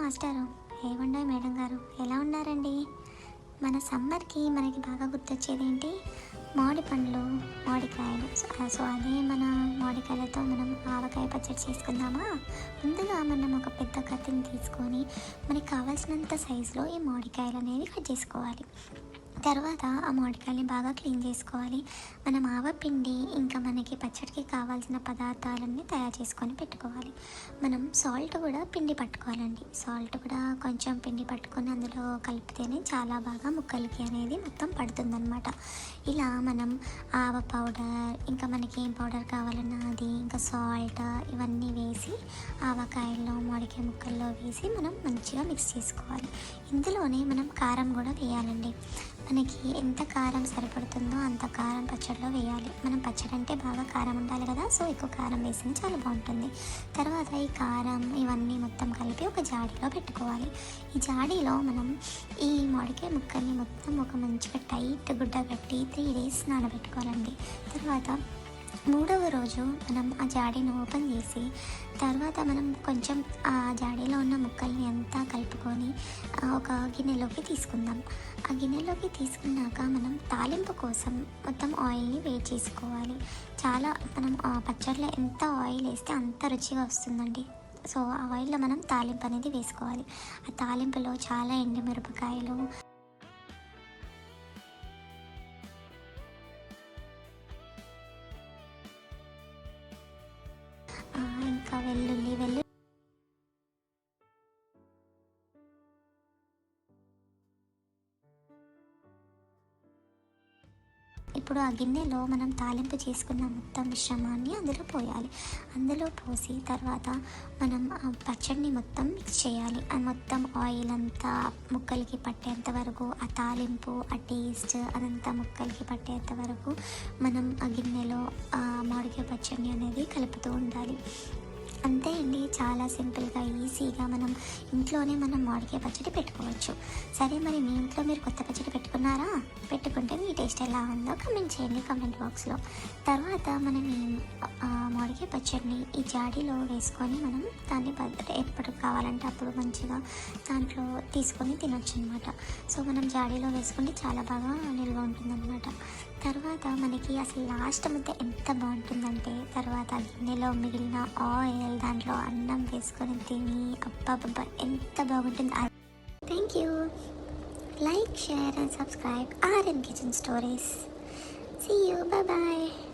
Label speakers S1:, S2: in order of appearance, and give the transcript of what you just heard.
S1: మాస్టారు, ఏముండవు మేడం గారు, ఎలా ఉన్నారండి? మన సమ్మర్కి మనకి బాగా గుర్తొచ్చేది ఏంటి? మామిడి పండ్లు, మామిడికాయలు. సో అదే మన మామిడికాయలతో మనం ఆవకాయ పచ్చడి చేసుకుందామా? ముందుగా మనం ఒక పెద్ద కత్తిని తీసుకొని మనకి కావాల్సినంత సైజులో ఈ మామిడికాయలు అనేవి కట్ చేసుకోవాలి. తర్వాత ఆ మామిడికాయని బాగా క్లీన్ చేసుకోవాలి. మనం ఆవపిండి ఇంకా మనకి పచ్చడికి కావాల్సిన పదార్థాలన్నీ తయారు చేసుకొని పెట్టుకోవాలి. మనం సాల్ట్ కూడా పిండి పట్టుకోవాలండి. సాల్ట్ కూడా కొంచెం పిండి పట్టుకొని అందులో కలిపితేనే చాలా బాగా ముక్కలకి అనేది మొత్తం పడుతుందన్నమాట. ఇలా మనం ఆవ పౌడర్, ఇంకా మనకి ఏం పౌడర్ కావాలన్నా అది, ఇంకా సాల్ట్ ఇవన్నీ వేసి ఆవకాయల్లో మామిడికాయ ముక్కల్లో వేసి మనం మంచిగా మిక్స్ చేసుకోవాలి. ఇందులోనే మనం కారం కూడా వేయాలండి. మనకి ఎంత కారం సరిపడుతుందో అంత కారం పచ్చడిలో వేయాలి. మనం పచ్చడి అంటే బాగా కారం ఉండాలి కదా, సో ఎక్కువ కారం వేసింది చాలా బాగుంటుంది. తర్వాత ఈ కారం ఇవన్నీ మొత్తం కలిపి ఒక జాడీలో పెట్టుకోవాలి. ఈ జాడీలో మనం ఈ మామిడికాయ ముక్కల్ని మొత్తం ఒక మంచిగా టైట్ గుడ్డ కట్టి 3 days నానబెట్టుకోవాలండి. తర్వాత 3వ రోజు మనం ఆ జాడీని ఓపెన్ చేసి తర్వాత మనం కొంచెం ఆ జాడీలో ఉన్న ముక్కల్ని అంతా కలుపుకొని ఒక గిన్నెలోకి తీసుకుందాం. ఆ గిన్నెలోకి తీసుకున్నాక మనం తాలింపు కోసం మొత్తం ఆయిల్ని వేడి చేసుకోవాలి. చాలా మనం ఆ పచ్చడిలో ఎంత ఆయిల్ వేస్తే అంత రుచిగా వస్తుందండి. సో ఆ ఆయిల్లో మనం తాలింపు అనేది వేసుకోవాలి. ఆ తాలింపులో చాలా ఎండుమిరపకాయలు, ఇంకా వెల్లుల్లి ఇప్పుడు ఆ గిన్నెలో మనం తాలింపు చేసుకున్న మొత్తం మిశ్రమాన్ని అందులో పోయాలి. అందులో పోసి తర్వాత మనం ఆ పచ్చడిని మొత్తం మిక్స్ చేయాలి. ఆ మొత్తం ఆయిల్ అంతా ముక్కలకి పట్టేంత వరకు, ఆ తాలింపు, ఆ టేస్ట్ అదంతా ముక్కలకి పట్టేంత వరకు మనం ఆ గిన్నెలో ఆ మామిడికాయ పచ్చడిని అనేది కలుపుతూ ఉండాలి. అంతే అండి, చాలా సింపుల్గా ఈజీగా మనం ఇంట్లోనే మనం మామిడికాయ పచ్చడి పెట్టుకోవచ్చు. సరే, మరి మీ ఇంట్లో మీరు కొత్త పచ్చడి పెట్టుకున్నారా? పెట్టుకుంటే మీ టేస్ట్ ఎలా ఉందో కమెంట్ చేయండి కామెంట్ బాక్స్లో. తర్వాత మనం ఈ మామిడికాయ పచ్చడిని ఈ జాడీలో వేసుకొని మనం దాన్ని ఎప్పుడు కావాలంటే అప్పుడు మంచిగా దాంట్లో తీసుకొని తినొచ్చు అనమాట. సో మనం జాడీలో వేసుకుంటే చాలా బాగా నిల్వ ఉంటుందన్నమాట. తర్వాత మనకి అసలు లాస్ట్ ముద్ద ఎంత బాగుంటుందంటే, తర్వాత గిన్నెలో మిగిలిన ఆయిల్ దాంట్లో అన్నం వేసుకొని తిని అబ్బా ఎంత బాగుంటుంది. Thank you. Like, share and subscribe RN Kitchen Stories. See you. Bye bye.